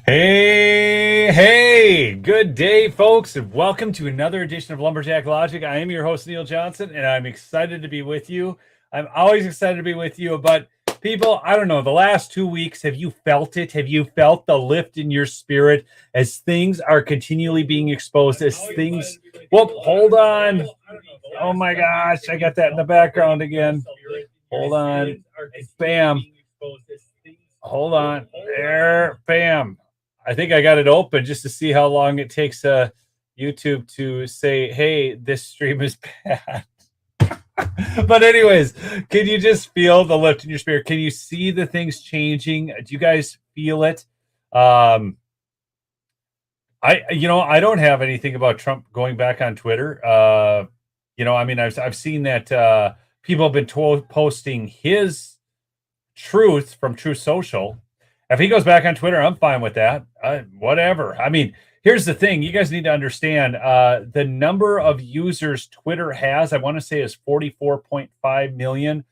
Hey, good day, folks, and welcome to another edition of Lumberjack Logic. I am your host, Neil Johnson, and I'm excited to be with you. I'm always excited to be with you, but people, I don't know, the last 2 weeks, have you felt it? Have you felt the lift in your spirit as things are continually being exposed, as things, whoop, hold on. Oh my gosh, I got that in the background again. Hold on. Bam. Hold on. There, bam. I think I got it open just to see how long it takes YouTube to say, hey, this stream is bad. But anyways, can you just feel the lift in your spirit? Can you see the things changing? Do you guys feel it? I don't have anything about Trump going back on Twitter. I've seen that people have been posting his truth from Truth Social. If he goes back on Twitter, I'm fine with that. Whatever. I mean, here's the thing. You guys need to understand the number of users Twitter has, I want to say, is 44.5 million.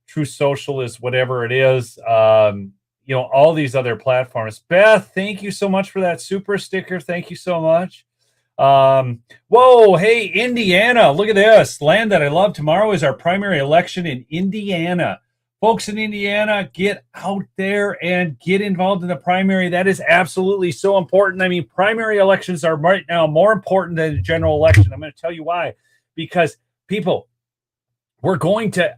Truth Social is whatever it is. All these other platforms. Beth, thank you so much for that super sticker. Thank you so much. Whoa, hey, Indiana. Look at this. Land that I love. Tomorrow is our primary election in Indiana. Folks in Indiana, get out there and get involved in the primary. That is absolutely so important. I mean, primary elections are right now more important than the general election. I'm going to tell you why. Because people, we're going to,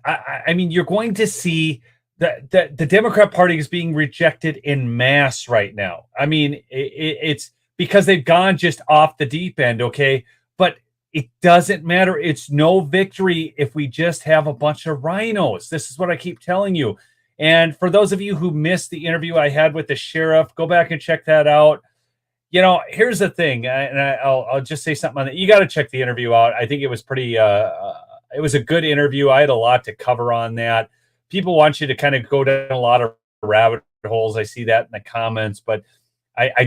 you're going to see that the Democrat Party is being rejected en masse right now. I mean, it's because they've gone just off the deep end, okay? But it doesn't matter. It's no victory if we just have a bunch of rhinos. This is what I keep telling you. And for those of you who missed the interview I had with the sheriff, go back and check that out. Here's the thing, and I'll just say something on that. You got to check the interview out. I think it was pretty. It was a good interview. I had a lot to cover on that. People want you to kind of go down a lot of rabbit holes. I see that in the comments, but I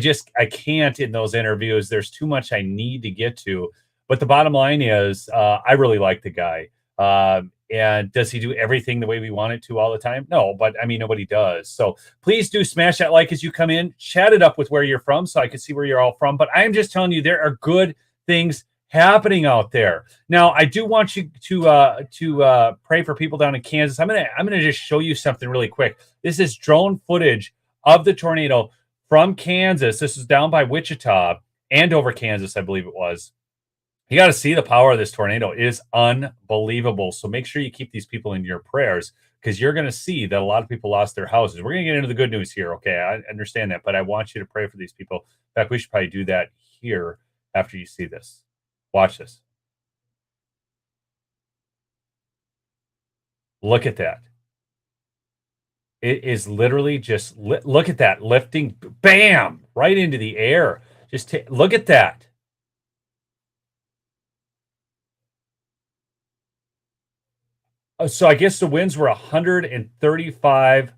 can't in those interviews. There's too much I need to get to. But the bottom line is, I really like the guy. And does he do everything the way we want it to all the time? No, but I mean, nobody does. So please do smash that like as you come in. Chat it up with where you're from so I can see where you're all from. But I am just telling you, there are good things happening out there. Now, I do want you to pray for people down in Kansas. I'm gonna just show you something really quick. This is drone footage of the tornado from Kansas. This is down by Wichita, Andover, Kansas, I believe it was. You got to see the power of this tornado. It is unbelievable. So make sure you keep these people in your prayers, because you're going to see that a lot of people lost their houses. We're going to get into the good news here. Okay. I understand that, but I want you to pray for these people. In fact, we should probably do that here after you see this. Watch this. Look at that. It is literally just, look at that lifting, bam, right into the air. Just look at that. So I guess the winds were 135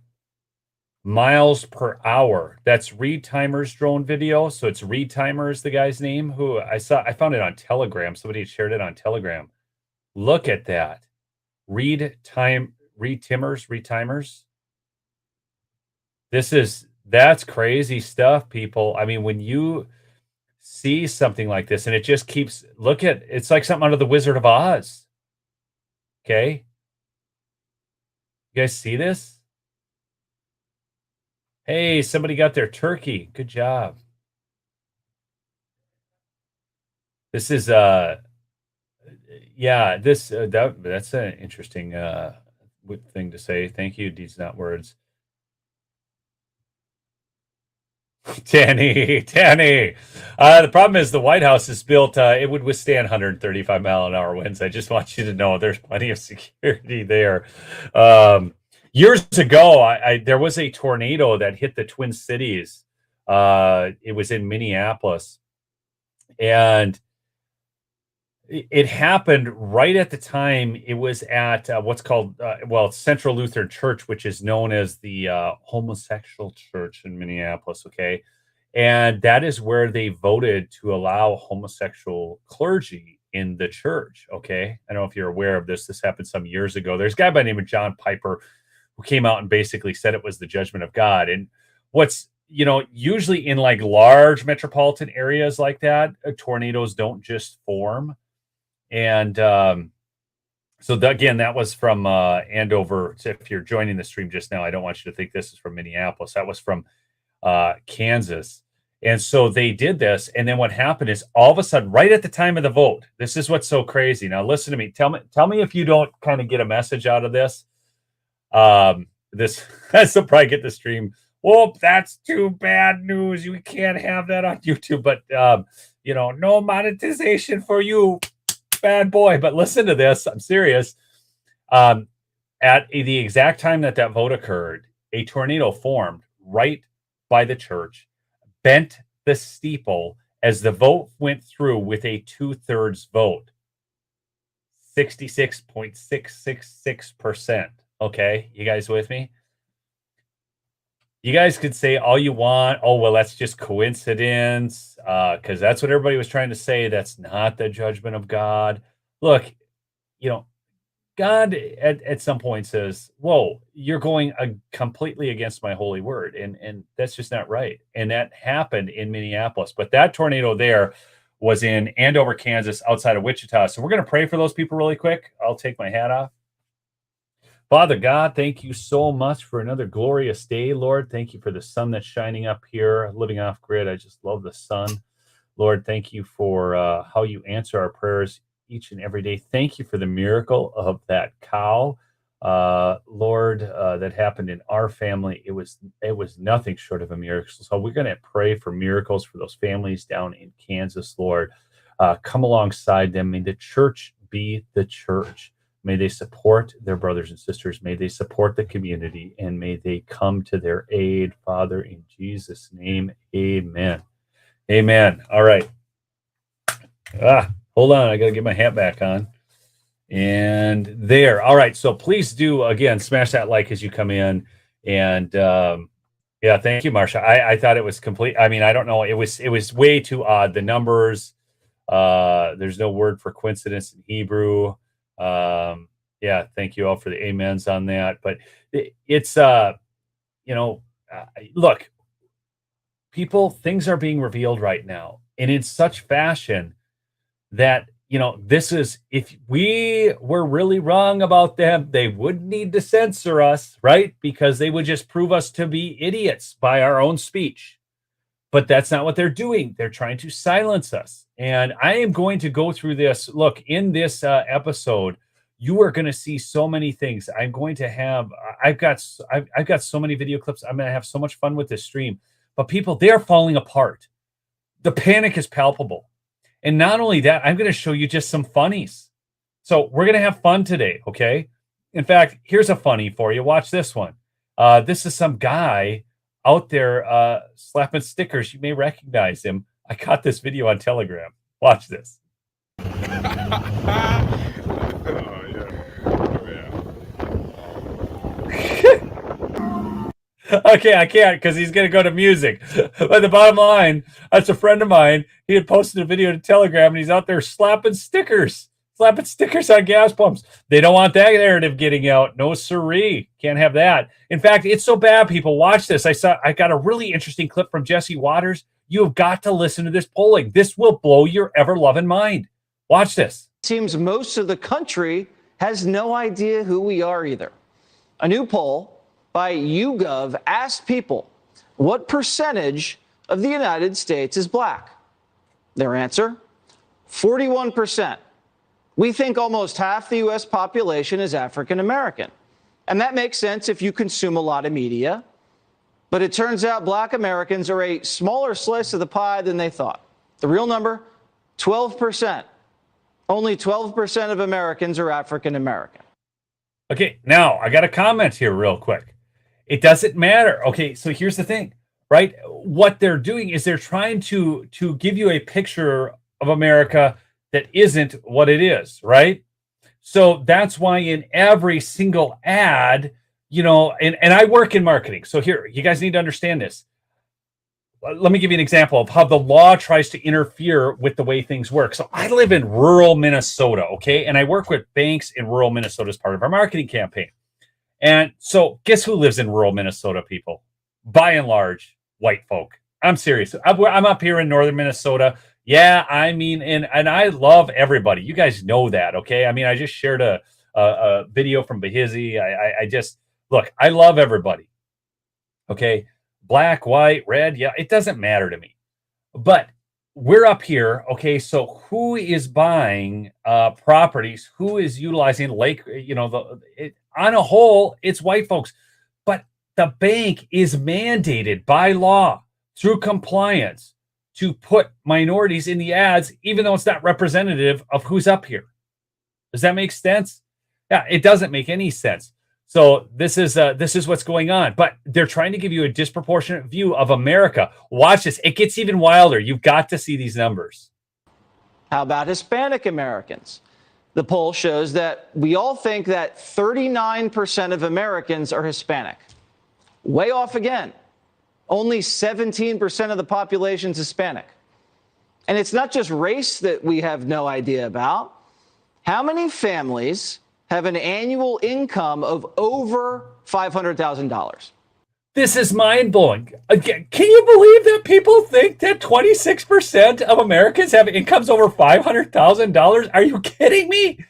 miles per hour. That's Reed Timer's drone video. So it's Reed Timer is the guy's name, who I found it on Telegram. Somebody had shared it on Telegram. Look at that. Reed Timers. That's crazy stuff, people. I mean, when you see something like this and it just keeps, it's like something out of the Wizard of Oz. Okay. You guys see this? Hey, somebody got their turkey. Good job. This is that's an interesting thing to say. Thank you, Deeds Not Words. Danny. The problem is the White House is built, it would withstand 135 mile an hour winds. I just want you to know there's plenty of security there. Years ago, there was a tornado that hit the Twin Cities. It was in Minneapolis. And it happened right at the time. It was at what's called Central Lutheran Church, which is known as the homosexual church in Minneapolis. Okay, and that is where they voted to allow homosexual clergy in the church. Okay, I don't know if you're aware of this. This happened some years ago. There's a guy by the name of John Piper who came out and basically said it was the judgment of God. And what's usually in like large metropolitan areas like that, tornadoes don't just form. And again, that was from Andover. So if you're joining the stream just now, I don't want you to think this is from Minneapolis. That was from Kansas. And so they did this. And then what happened is all of a sudden, right at the time of the vote, this is what's so crazy. Now, listen to me. Tell me if you don't kind of get a message out of this. This will probably get the stream. Well, that's too bad news. You can't have that on YouTube. But, no monetization for you, bad boy. But listen to this. I'm serious. At the exact time that vote occurred, a tornado formed right by the church, bent the steeple as the vote went through with a 2/3 vote, 66.666%. Okay, you guys with me? You guys could say all you want. Oh, well, that's just coincidence, because that's what everybody was trying to say. That's not the judgment of God. Look, God at some point says, whoa, you're going completely against my holy word. And that's just not right. And that happened in Minneapolis. But that tornado there was in Andover, Kansas, outside of Wichita. So we're going to pray for those people really quick. I'll take my hat off. Father God, thank you so much for another glorious day, Lord. Thank you for the sun that's shining up here, living off grid. I just love the sun. Lord, thank you for how you answer our prayers each and every day. Thank you for the miracle of that cow, Lord, that happened in our family. It was nothing short of a miracle. So we're going to pray for miracles for those families down in Kansas, Lord. Come alongside them. May the church be the church. May they support their brothers and sisters. May they support the community, and may they come to their aid, Father, in Jesus' name. Amen. Amen. All right. Hold on. I got to get my hat back on. And there. All right. So please do, again, smash that like as you come in. And thank you, Marsha. I thought it was complete. I mean, I don't know. It was way too odd. The numbers, there's no word for coincidence in Hebrew. Thank you all for the amens on that. But it's, look, people, things are being revealed right now. And in such fashion that, this is, if we were really wrong about them, they wouldn't need to censor us, right? Because they would just prove us to be idiots by our own speech. But that's not what they're doing. They're trying to silence us. And I am going to go through this. Look, in this episode, you are going to see so many things. I'm going to have, I've got so many video clips. I'm going to have so much fun with this stream. But people, they're falling apart. The panic is palpable. And not only that, I'm going to show you just some funnies. So we're going to have fun today, okay? In fact, here's a funny for you. Watch this one. This is some guy out there slapping stickers. You may recognize him. I caught this video on Telegram. Watch this. Okay, I can't because he's going to go to music. But the bottom line, that's a friend of mine. He had posted a video to Telegram, and he's out there slapping stickers on gas pumps. They don't want that narrative getting out. No siree. Can't have that. In fact, it's so bad, people. Watch this. I got a really interesting clip from Jesse Waters. You have got to listen to this polling. This will blow your ever-loving mind. Watch this. It seems most of the country has no idea who we are either. A new poll by YouGov asked people what percentage of the United States is black. Their answer, 41%. We think almost half the U.S. population is African American. And that makes sense if you consume a lot of media. But it turns out black Americans are a smaller slice of the pie than they thought. The real number, 12%. Only 12% of Americans are African American. Okay, now I got a comment here real quick. It doesn't matter. Okay, so here's the thing, right? What they're doing is they're trying to give you a picture of America that isn't what it is, right? So that's why in every single ad, and I work in marketing. So here, you guys need to understand this. Let me give you an example of how the law tries to interfere with the way things work. So I live in rural Minnesota, okay? And I work with banks in rural Minnesota as part of our marketing campaign. And so guess who lives in rural Minnesota, people? By and large, white folk. I'm serious. I'm up here in northern Minnesota. Yeah, I mean, and I love everybody. You guys know that, okay? I mean, I just shared a video from Bahizzi. I just look. I love everybody. Okay, black, white, red. Yeah, it doesn't matter to me. But we're up here. Okay, so who is buying properties? Who is utilizing lake? On a whole, it's white folks. But the bank is mandated by law through compliance to put minorities in the ads, even though it's not representative of who's up here. Does that make sense? Yeah, it doesn't make any sense. So this is what's going on. But they're trying to give you a disproportionate view of America. Watch this. It gets even wilder. You've got to see these numbers. How about Hispanic Americans? The poll shows that we all think that 39% of Americans are Hispanic. Way off again. Only 17% of the population is Hispanic. And it's not just race that we have no idea about. How many families have an annual income of over $500,000? This is mind-blowing. Again, can you believe that people think that 26% of Americans have incomes over $500,000? Are you kidding me?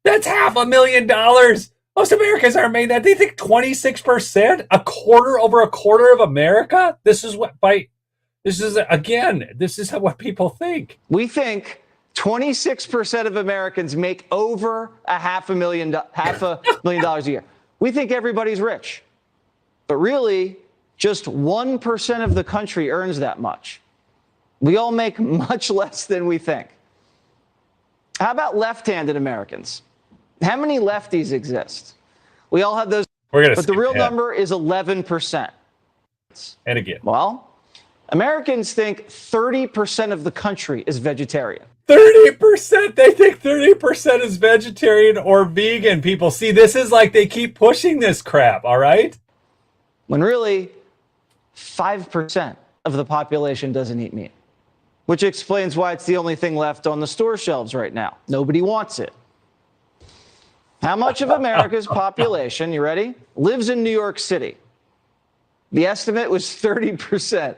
That's $500,000. Most Americans aren't made that. They think 26%, over a quarter of America. This is what people think. We think 26% of Americans make over $500,000 a year. We think everybody's rich. But really, just 1% of the country earns that much. We all make much less than we think. How about left-handed Americans? How many lefties exist? We all have those, but the real number is 11%. And again. Well, Americans think 30% of the country is vegetarian. 30%? They think 30% is vegetarian or vegan, people. See, this is like they keep pushing this crap, all right? When really, 5% of the population doesn't eat meat, which explains why it's the only thing left on the store shelves right now. Nobody wants it. How much of America's population, you ready, lives in New York City? The estimate was 30%,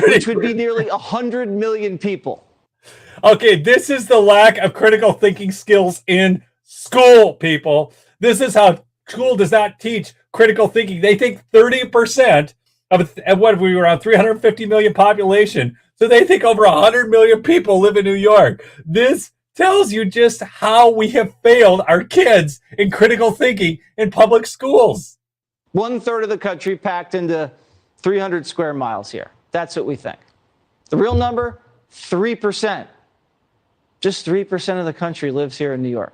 which would be nearly 100 million people. Okay, this is the lack of critical thinking skills in school, people. This is how school does not teach critical thinking. They think 30% of what we were around 350 million population. So they think over 100 million people live in New York. This tells you just how we have failed our kids in critical thinking in public schools. 1/3 of the country packed into 300 square miles here. That's what we think. The real number, 3%. Just 3% of the country lives here in New York.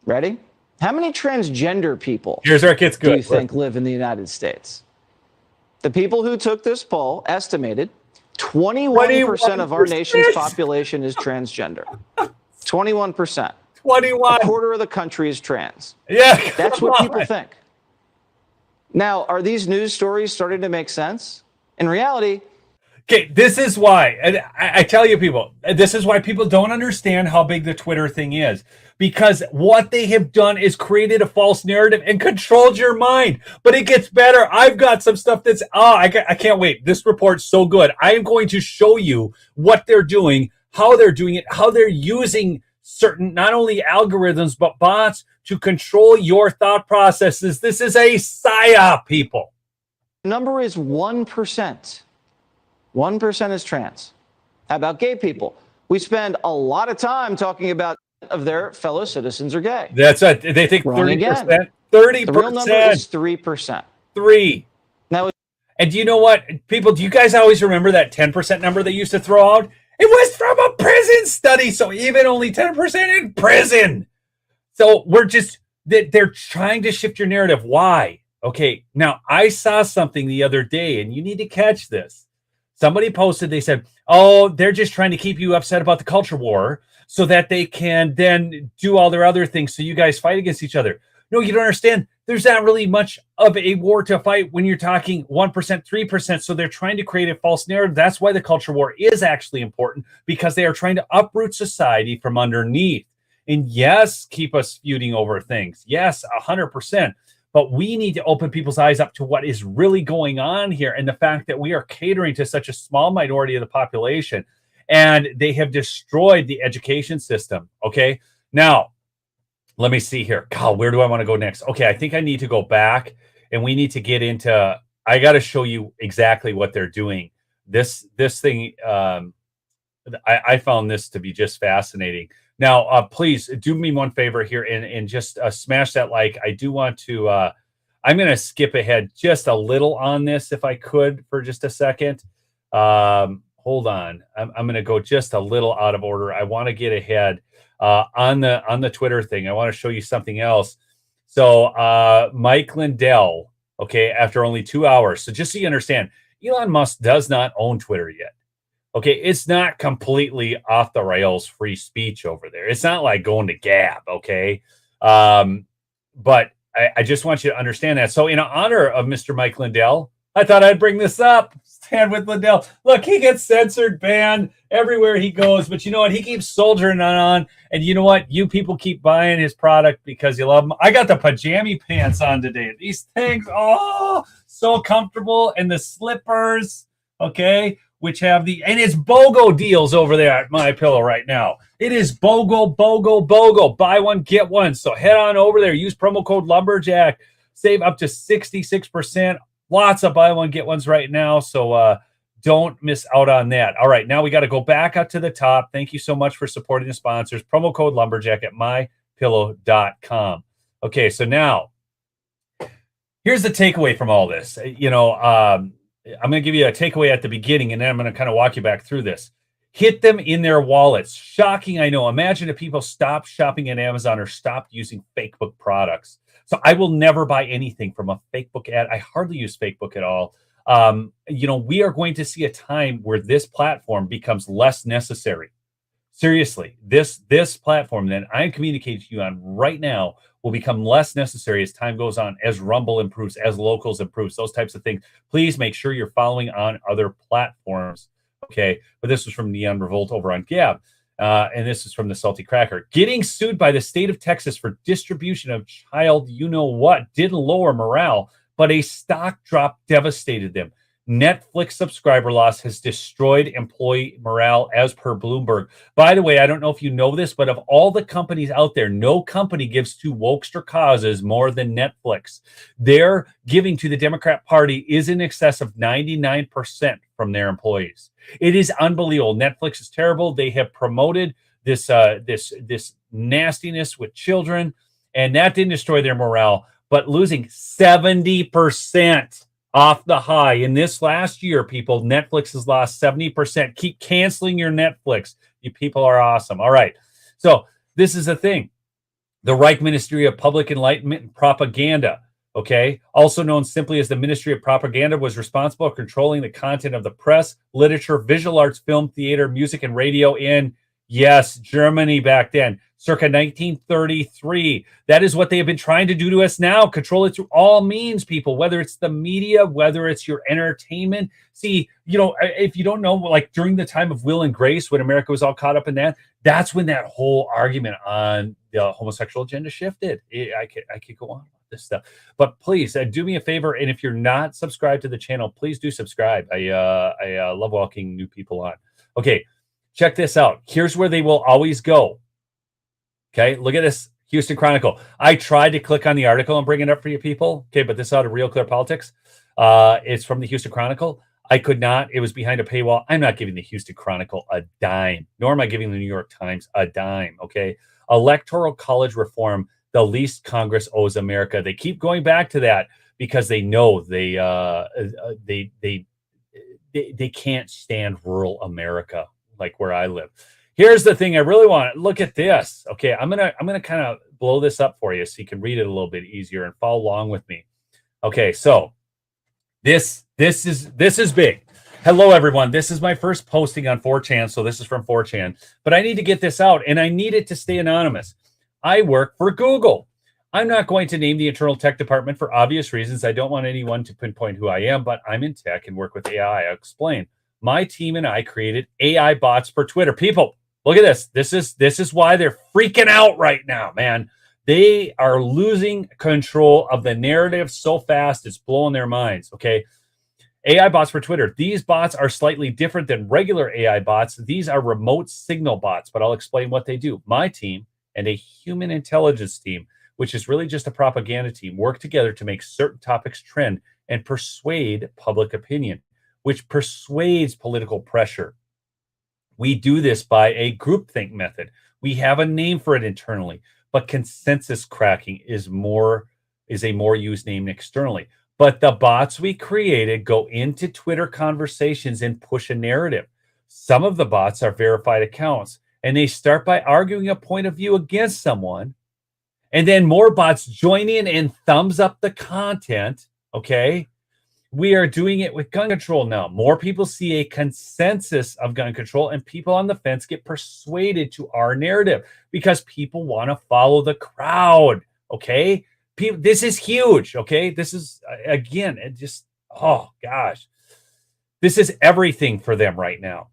Ready? How many transgender people Here's where it gets good. do you think live in the United States? The people who took this poll estimated 21% of our nation's population is transgender. 21%. 21. A quarter of the country is trans. Yeah. That's what people think. Now, are these news stories starting to make sense? In reality, okay, this is why, and I tell you people, this is why people don't understand how big the Twitter thing is. Because what they have done is created a false narrative and controlled your mind. But it gets better. I've got some stuff that's, I can't wait. This report's so good. I am going to show you what they're doing, how they're doing it, how they're using certain, not only algorithms, but bots to control your thought processes. This is a psyop, people. The number is 1%. 1% is trans. How about gay people? We spend a lot of time talking about of their fellow citizens are gay. That's it. They think 30%. 30%. The real number is 3%. 3. Now, and do you know what, people? Do you guys always remember that 10% number they used to throw out? It was from a prison study, so even only 10% in prison. So they're trying to shift your narrative. Why? Okay, now I saw something the other day, and you need to catch this. Somebody posted, they said, oh, they're just trying to keep you upset about the culture war so that they can then do all their other things so you guys fight against each other. No, you don't understand. There's not really much of a war to fight when you're talking 1%, 3%. So they're trying to create a false narrative. That's why the culture war is actually important, because they are trying to uproot society from underneath. And yes, keep us feuding over things. Yes, 100%. but we need to open people's eyes up to what is really going on here, and the fact that we are catering to such a small minority of the population, and they have destroyed the education system. Okay, now let me see here. God, where do I want to go next? Okay, I think I need to go back, and we need to get into. I got to show you exactly what they're doing. This thing. I found this to be just fascinating. Now, please do me one favor here and just smash that like. I do want to. I'm going to skip ahead just a little on this, if I could, for just a second. Hold on. I'm going to go just a little out of order. I want to get ahead on the Twitter thing. I want to show you something else. So Mike Lindell. Okay, after only 2 hours. So just so you understand, Elon Musk does not own Twitter yet. Okay, it's not completely off the rails free speech over there. It's not like going to Gab, okay? But I just want you to understand that. So in honor of Mr. Mike Lindell, I thought I'd bring this up. Stand with Lindell. Look, he gets censored, banned everywhere he goes. But you know what? He keeps soldiering on. And you know what? You people keep buying his product because you love him. I got the pajama pants on today. These things, oh, so comfortable. And the slippers, okay? Which have and it's BOGO deals over there at My Pillow right now. It is BOGO. Buy one, get one. So head on over there. Use promo code Lumberjack. Save up to 66%. Lots of buy one, get ones right now. So don't miss out on that. All right, now we got to go back up to the top. Thank you so much for supporting the sponsors. Promo code Lumberjack at mypillow.com. Okay, so now here's the takeaway from all this. I'm going to give you a takeaway at the beginning, and then I'm going to kind of walk you back through this. Hit them in their wallets. Shocking, I know. Imagine if people stopped shopping at Amazon or stopped using Facebook products. So I will never buy anything from a Facebook ad. I hardly use Facebook at all. We are going to see a time where this platform becomes less necessary. Seriously, this platform that I'm communicating to you on right now will become less necessary as time goes on, as Rumble improves, as Locals improves, those types of things. Please make sure you're following on other platforms. Okay, but this was from Neon Revolt over on Gab. And this is from the Salty Cracker. Getting sued by the state of Texas for distribution of child you-know-what didn't lower morale, but a stock drop devastated them. Netflix subscriber loss has destroyed employee morale, as per Bloomberg. By the way, I don't know if you know this, but of all the companies out there, no company gives to wokester causes more than Netflix. Their giving to the Democrat Party is in excess of 99% from their employees. It is unbelievable. Netflix is terrible. They have promoted this nastiness with children, and that didn't destroy their morale, but losing 70% off the high. In this last year, people, Netflix has lost 70%. Keep canceling your Netflix. You people are awesome. All right. So this is the thing. The Reich Ministry of Public Enlightenment and Propaganda, okay, also known simply as the Ministry of Propaganda, was responsible for controlling the content of the press, literature, visual arts, film, theater, music, and radio in, yes, Germany back then, circa 1933. That is what they have been trying to do to us now. Control it through all means, people, whether it's the media, whether it's your entertainment. See, if you don't know, like during the time of Will and Grace, when America was all caught up in that, that's when that whole argument on the homosexual agenda shifted. I could go on about this stuff, but please do me a favor. And if you're not subscribed to the channel, please do subscribe. I love walking new people on. Okay. Check this out. Here's where they will always go. Okay, look at this Houston Chronicle. I tried to click on the article and bring it up for you people. Okay, but this is out of Real Clear Politics. It's from the Houston Chronicle. I could not. It was behind a paywall. I'm not giving the Houston Chronicle a dime, nor am I giving the New York Times a dime. Okay, Electoral College reform, the least Congress owes America. They keep going back to that because they know they can't stand rural America, like where I live. Here's the thing I really want. Look at this. Okay, I'm gonna kind of blow this up for you so you can read it a little bit easier and follow along with me. Okay, so this is big. Hello, everyone. This is my first posting on 4chan, so this is from 4chan. But I need to get this out, and I need it to stay anonymous. I work for Google. I'm not going to name the internal tech department for obvious reasons. I don't want anyone to pinpoint who I am, but I'm in tech and work with AI. I'll explain. My team and I created AI bots for Twitter. People, look at this. This is why they're freaking out right now, man. They are losing control of the narrative so fast, it's blowing their minds. Okay. AI bots for Twitter. These bots are slightly different than regular AI bots. These are remote signal bots, but I'll explain what they do. My team and a human intelligence team, which is really just a propaganda team, work together to make certain topics trend and persuade public opinion, which persuades political pressure. We do this by a groupthink method. We have a name for it internally, but consensus cracking is a more used name externally. But the bots we created go into Twitter conversations and push a narrative. Some of the bots are verified accounts, and they start by arguing a point of view against someone. And then more bots join in and thumbs up the content. Okay. We are doing it with gun control now. More people see a consensus of gun control, and people on the fence get persuaded to our narrative because people want to follow the crowd. Okay. This is huge. Okay. This is, again, it just, oh gosh, this is everything for them right now.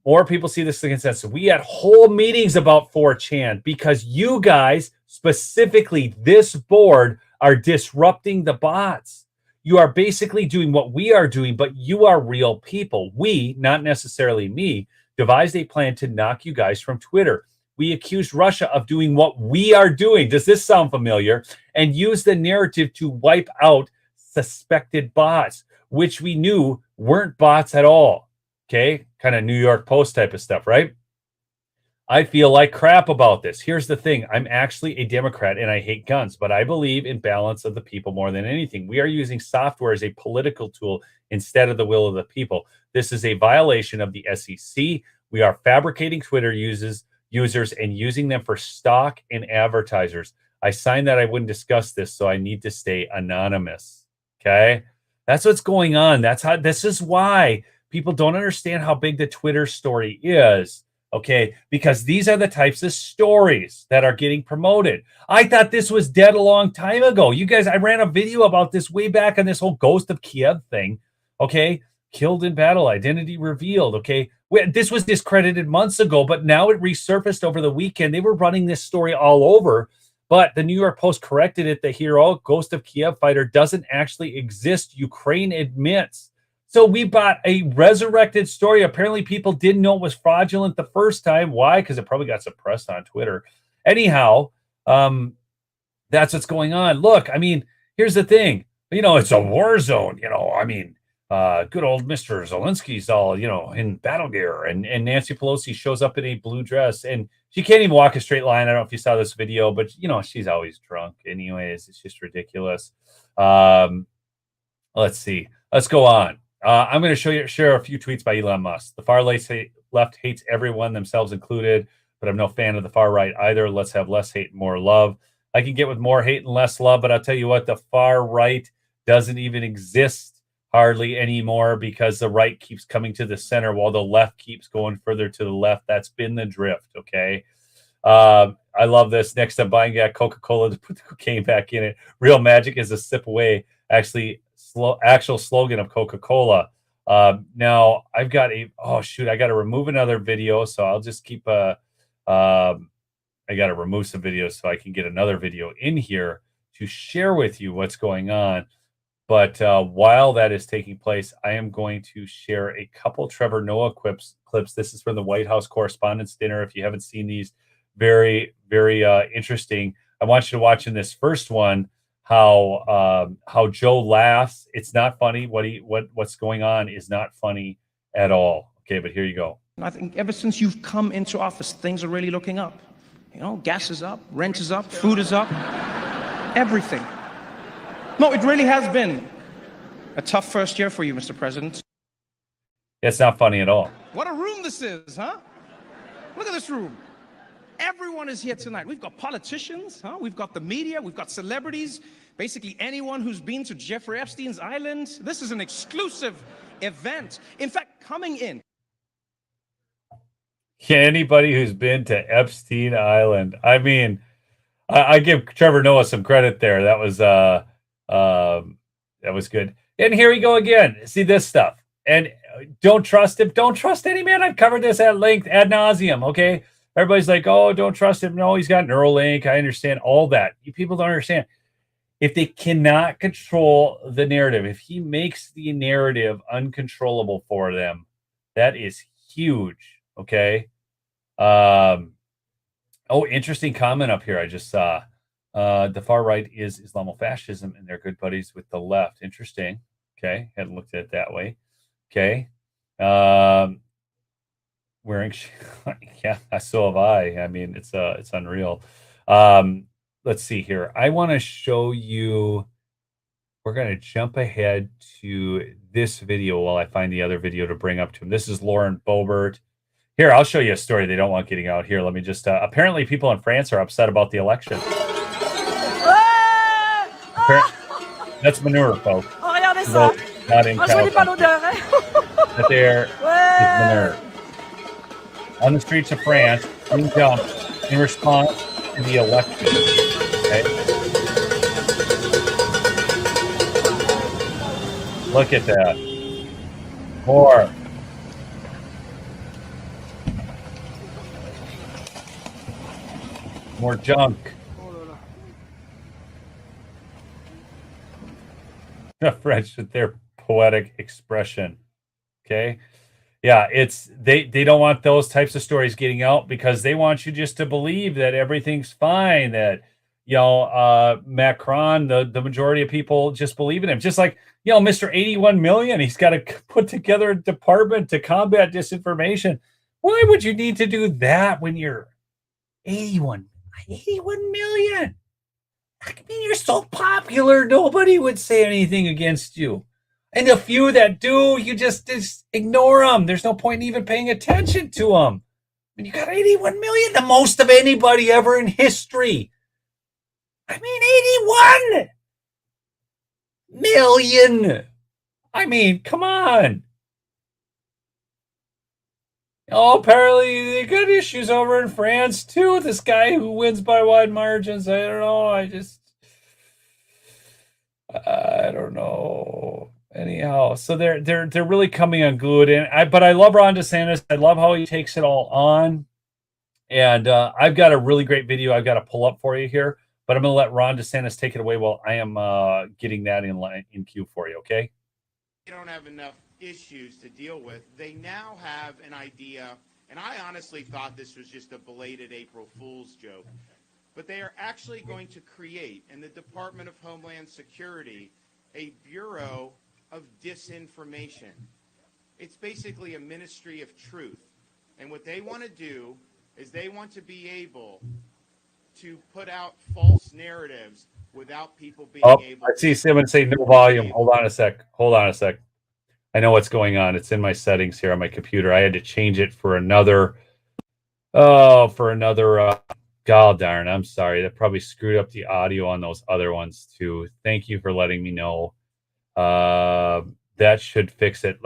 More people see this consensus. We had whole meetings about 4chan because you guys, specifically this board, are disrupting the bots. You are basically doing what we are doing, but you are real people. We, not necessarily me, devised a plan to knock you guys from Twitter. We accused Russia of doing what we are doing. Does this sound familiar? And use the narrative to wipe out suspected bots, which we knew weren't bots at all. Okay, kind of New York Post type of stuff, right? I feel like crap about this. Here's the thing. I'm actually a Democrat and I hate guns, but I believe in balance of the people more than anything. We are using software as a political tool instead of the will of the people. This is a violation of the SEC. We are fabricating Twitter users and using them for stock and advertisers. I signed that I wouldn't discuss this, so I need to stay anonymous. Okay? That's what's going on. This is why people don't understand how big the Twitter story is. Okay, because these are the types of stories that are getting promoted. I thought this was dead a long time ago. You guys, I ran a video about this way back on this whole Ghost of Kiev thing. Okay, killed in battle, identity revealed. Okay, this was discredited months ago, but now it resurfaced over the weekend. They were running this story all over, but the New York Post corrected it. The hero, Ghost of Kiev fighter, doesn't actually exist. Ukraine admits. So we bought a resurrected story. Apparently, people didn't know it was fraudulent the first time. Why? Because it probably got suppressed on Twitter. Anyhow, that's what's going on. Look, I mean, here's the thing. It's a war zone. Good old Mr. Zelensky's all, in battle gear. And Nancy Pelosi shows up in a blue dress. And she can't even walk a straight line. I don't know if you saw this video, but, she's always drunk anyways. It's just ridiculous. Let's see. Let's go on. I'm going to share a few tweets by Elon Musk. The far left hates everyone, themselves included, but I'm no fan of the far right either. Let's have less hate and more love. I can get with more hate and less love, but I'll tell you what, the far right doesn't even exist hardly anymore because the right keeps coming to the center while the left keeps going further to the left. That's been the drift, okay? I love this. Next, I'm buying Coca-Cola to put the cocaine back in it. Real magic is a sip away. Actual slogan of Coca-Cola. Now I've got I got to remove another video, so I'll just keep I got to remove some videos so I can get another video in here to share with you what's going on. But while that is taking place, I am going to share a couple Trevor Noah clips. This is from the White House Correspondents' Dinner. If you haven't seen these, very, very interesting. I want you to watch in this first one how Joe laughs. It's not funny. What's going on is not funny at all. Okay, but here you go. I think ever since you've come into office, things are really looking up. Gas is up, rent is up, food is up, everything. No, it really has been a tough first year for you, Mr. President. It's not funny at all. What a room this is, huh? Look at this room. Everyone is here tonight. We've got politicians, huh? We've got the media, we've got celebrities, basically anyone who's been to Jeffrey Epstein's island. This is an exclusive event. In fact, coming in. Yeah, anybody who's been to Epstein Island. I mean, I give Trevor Noah some credit there. That was good. And here we go again. See this stuff. And don't trust him. Don't trust any man. I've covered this at length ad nauseum. Okay. everybody's like, oh, don't trust him. No, he's got Neuralink. I understand all that. You people don't understand. If they cannot control the narrative, if he makes the narrative uncontrollable for them, that is huge. Okay. Um, oh, interesting comment up here. I just saw the far right is Islamofascism and they're good buddies with the left. Interesting. Okay. Hadn't looked at it that way. Okay. Wearing, yeah, so have I. I mean, it's unreal. Let's see here. I want to show you. We're going to jump ahead to this video while I find the other video to bring up to him. This is Lauren Boebert. Here, I'll show you a story they don't want getting out here. Let me just. Apparently, people in France are upset about the election. That's manure, folks. Oh, regardez ça. Not in Moi, je voulais pas l'odeur. But there is manure. On the streets of France, being dumped in response to the election. Okay? Look at that. More junk. The French with their poetic expression. Okay. Yeah, it's they don't want those types of stories getting out because they want you just to believe that everything's fine, that Macron, the majority of people just believe in him. Just like, Mr. 81 million, he's got to put together a department to combat disinformation. Why would you need to do that when you're 81 million? I mean, you're so popular, nobody would say anything against you. And the few that do, you just ignore them. There's no point in even paying attention to them. I mean, you got 81 million, the most of anybody ever in history. I mean, 81 million. I mean, come on. Oh, apparently they got issues over in France too. This guy who wins by wide margins. I don't know. I don't know. Anyhow, so they're really coming on good, but I love Ron DeSantis. I love how he takes it all on, and I've got a really great video I've got to pull up for you here, but I'm going to let Ron DeSantis take it away while I am getting that in queue for you. Okay? They don't have enough issues to deal with. They now have an idea, and I honestly thought this was just a belated April Fool's joke, but they are actually going to create in the Department of Homeland Security a Bureau of Disinformation. It's basically a ministry of truth. And what they want to do is they want to be able to put out false narratives without people being able I see someone say no volume. Hold on a sec. I know what's going on. It's in my settings here on my computer. I had to change it for another God darn, I'm sorry. That probably screwed up the audio on those other ones too. Thank you for letting me know. That should fix it.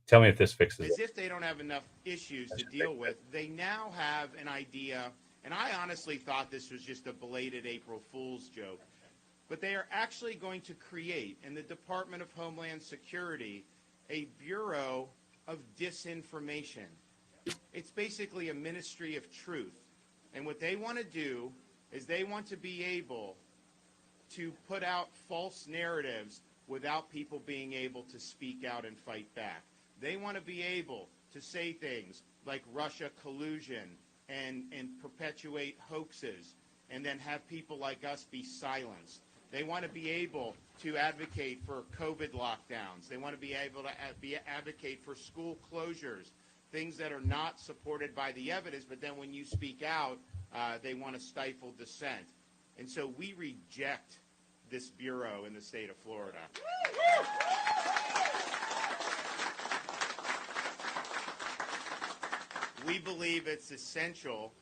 Tell me if this fixes it. As if they don't have enough issues to deal with, they now have an idea, and I honestly thought this was just a belated April Fool's joke, but they are actually going to create in the Department of Homeland Security a Bureau of Disinformation. It's basically a ministry of truth. And what they want to do is they want to be able to put out false narratives without people being able to speak out and fight back. They want to be able to say things like Russia collusion and perpetuate hoaxes and then have people like us be silenced. They want to be able to advocate for COVID lockdowns. They want to be able to advocate for school closures, things that are not supported by the evidence, but then when you speak out, they want to stifle dissent. And so we reject this bureau in the state of Florida. We believe it's essential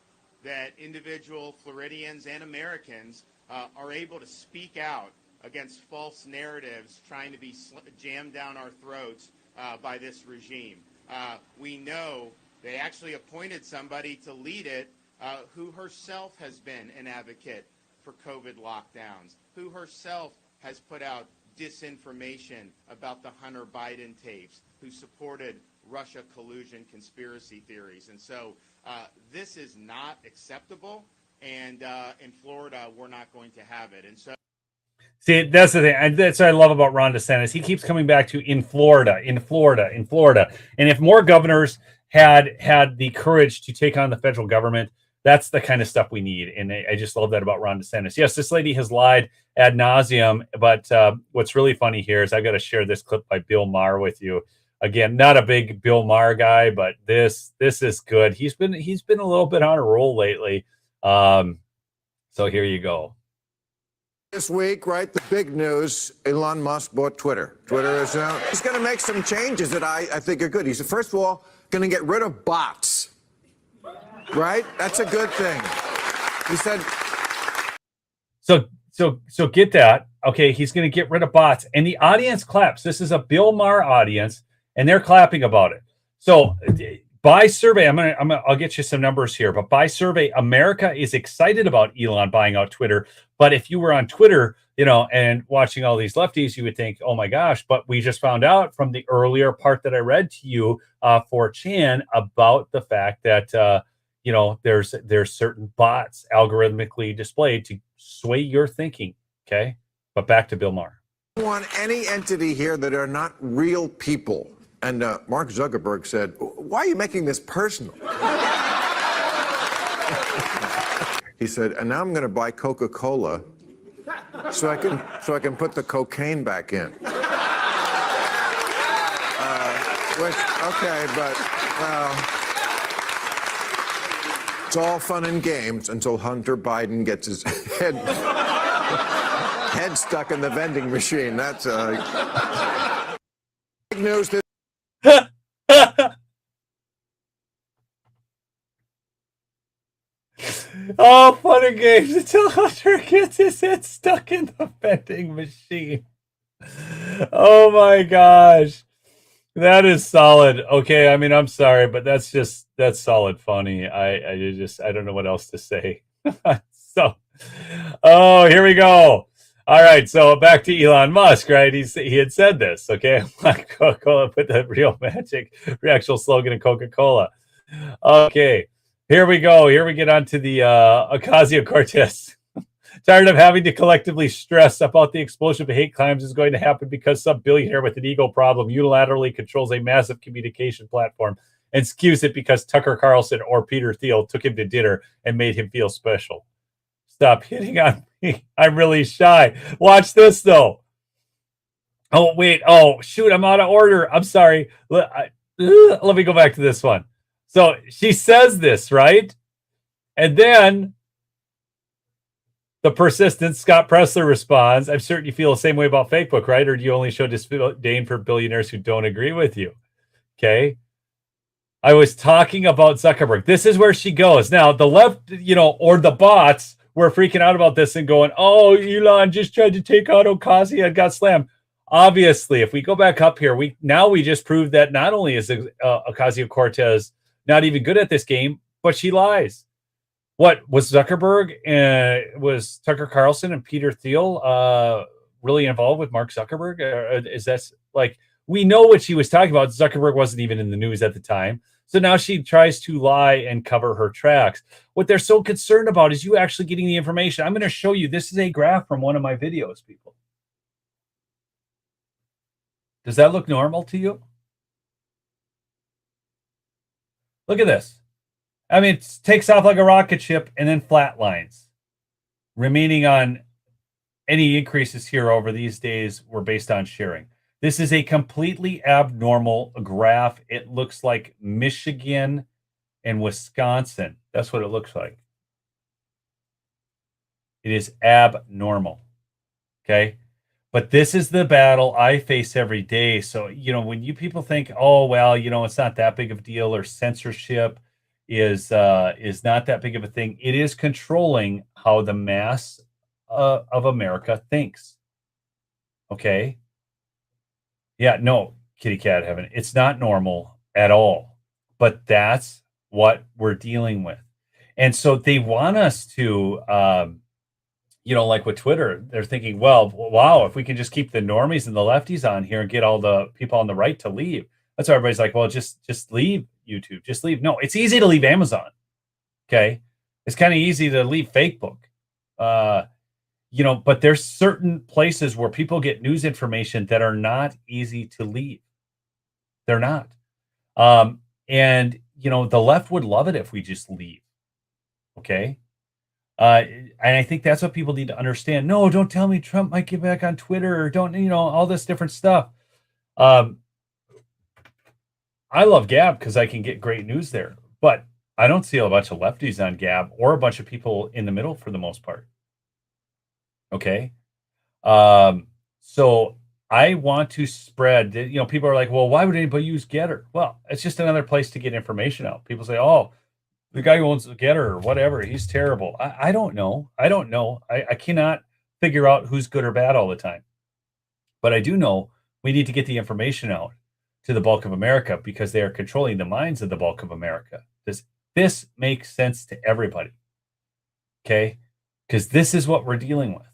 that individual Floridians and Americans are able to speak out against false narratives trying to be jammed down our throats by this regime. We know they actually appointed somebody to lead it who herself has been an advocate for COVID lockdowns, who herself has put out disinformation about the Hunter Biden tapes, who supported Russia collusion conspiracy theories. And so this is not acceptable. And in Florida, we're not going to have it. And so. See, that's the thing. And that's what I love about Ron DeSantis. He keeps coming back to in Florida. And if more governors had the courage to take on the federal government, that's the kind of stuff we need. And I just love that about Ron DeSantis. Yes, this lady has lied ad nauseum. But what's really funny here is I've got to share this clip by Bill Maher with you. Again, not a big Bill Maher guy, but this is good. He's been a little bit on a roll lately. So here you go. This week, right, the big news, Elon Musk bought Twitter. Twitter is he's going to make some changes that I think are good. He's, first of all, going to get rid of bots, right? That's a good thing. He said. So get that. Okay, he's going to get rid of bots. And the audience claps. This is a Bill Maher audience, and they're clapping about it. So by survey, I'll get you some numbers here, but by survey, America is excited about Elon buying out Twitter. But if you were on Twitter, and watching all these lefties, you would think, oh my gosh, but we just found out from the earlier part that I read to you for Chan about the fact that, there's certain bots algorithmically displayed to sway your thinking. Okay. But back to Bill Maher. I don't want any entity here that are not real people. And Mark Zuckerberg said, why are you making this personal? He said, and now I'm going to buy Coca-Cola so I can put the cocaine back in. Okay, but it's all fun and games until Hunter Biden gets his head stuck in the vending machine. That's big news. Oh, fun and games until Hunter gets his head stuck in the vending machine. Oh my gosh. That is solid. Okay, I mean, I'm sorry, but that's solid funny. I don't know what else to say. So, here we go. All right, so back to Elon Musk, right? He had said this, okay? Coca-Cola put the real magic, actual slogan of Coca-Cola. Okay, here we go. Here we get on to the Ocasio-Cortez. Tired of having to collectively stress about the explosion of hate crimes is going to happen because some billionaire with an ego problem unilaterally controls a massive communication platform and skews it because Tucker Carlson or Peter Thiel took him to dinner and made him feel special. Stop hitting on me. I'm really shy. Watch this, though. Oh, wait. Oh, shoot. I'm out of order. I'm sorry. Let me go back to this one. So she says this, right? And then the persistent Scott Presler responds, I'm certain you feel the same way about Facebook, right? Or do you only show disdain for billionaires who don't agree with you? Okay. I was talking about Zuckerberg. This is where she goes. Now, the left, or the bots were freaking out about this and going, oh, Elon just tried to take out Ocasio and got slammed. Obviously, if we go back up here, we just proved that not only is Ocasio-Cortez not even good at this game, but she lies. What was Zuckerberg and was Tucker Carlson and Peter Thiel really involved with Mark Zuckerberg? Is that like, we know what she was talking about? Zuckerberg wasn't even in the news at the time. So now she tries to lie and cover her tracks. What they're so concerned about is you actually getting the information. I'm going to show you. This is a graph from one of my videos, people. Does that look normal to you? Look at this. I mean, it takes off like a rocket ship and then flatlines. Remaining on any increases here over these days were based on sharing. This is a completely abnormal graph. It looks like Michigan and Wisconsin. That's what it looks like. It is abnormal. Okay. But this is the battle I face every day. So, when you people think, oh, well, it's not that big of a deal, or censorship is not that big of a thing. It is controlling how the mass of America thinks. Okay. Yeah, no, kitty cat heaven. It's not normal at all. But that's what we're dealing with. And so they want us to, like with Twitter, they're thinking, well, wow, if we can just keep the normies and the lefties on here and get all the people on the right to leave. That's why everybody's like, well, just leave YouTube. Just leave. No, it's easy to leave Amazon. Okay. It's kind of easy to leave Facebook. But there's certain places where people get news information that are not easy to leave. They're not. And the left would love it if we just leave. Okay. And I think that's what people need to understand. No, don't tell me Trump might get back on Twitter, or don't, all this different stuff. I love Gab because I can get great news there, but I don't see a bunch of lefties on Gab or a bunch of people in the middle for the most part. Okay. So I want to spread, people are like, well, why would anybody use Getter? Well, it's just another place to get information out. People say, oh, the guy who owns Getter or whatever, he's terrible. I don't know. I cannot figure out who's good or bad all the time. But I do know we need to get the information out to the bulk of America because they are controlling the minds of the bulk of America. This makes sense to everybody. Okay? Because this is what we're dealing with.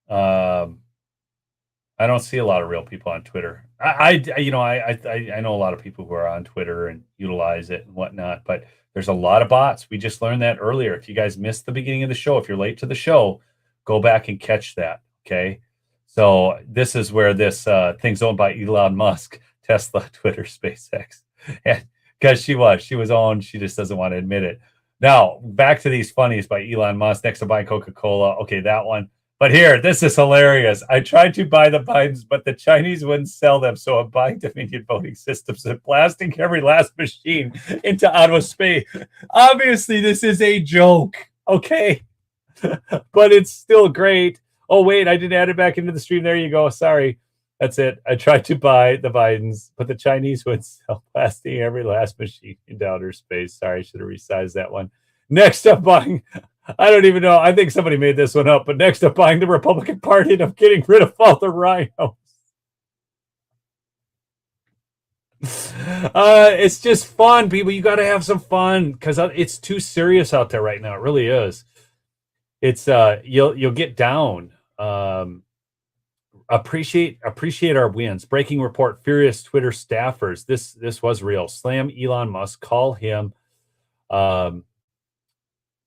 I don't see a lot of real people on Twitter. I know a lot of people who are on Twitter and utilize it and whatnot, but there's a lot of bots. We just learned that earlier. If you guys missed the beginning of the show, if you're late to the show, go back and catch that. Okay. So this is where this thing's owned by Elon Musk, Tesla, Twitter, SpaceX. And because she was owned, she just doesn't want to admit it. Now, back to these funnies by Elon Musk next to buying Coca-Cola. Okay, that one. But here, this is hilarious. I tried to buy the Bidens, but the Chinese wouldn't sell them. So I'm buying Dominion voting systems and blasting every last machine into outer space. Obviously, this is a joke. Okay. But it's still great. Oh, wait, I didn't add it back into the stream. There you go. Sorry. That's it. I tried to buy the Bidens, but the Chinese wouldn't sell, blasting every last machine into outer space. Sorry, I should have resized that one. Next up, buying... I don't even know. I think somebody made this one up. But next up, buying the Republican Party and of getting rid of all the rhinos. It's just fun, people. You got to have some fun because it's too serious out there right now. It really is. It's you'll get down. Appreciate our wins. Breaking report: furious Twitter staffers. This was real. Slam Elon Musk. Call him.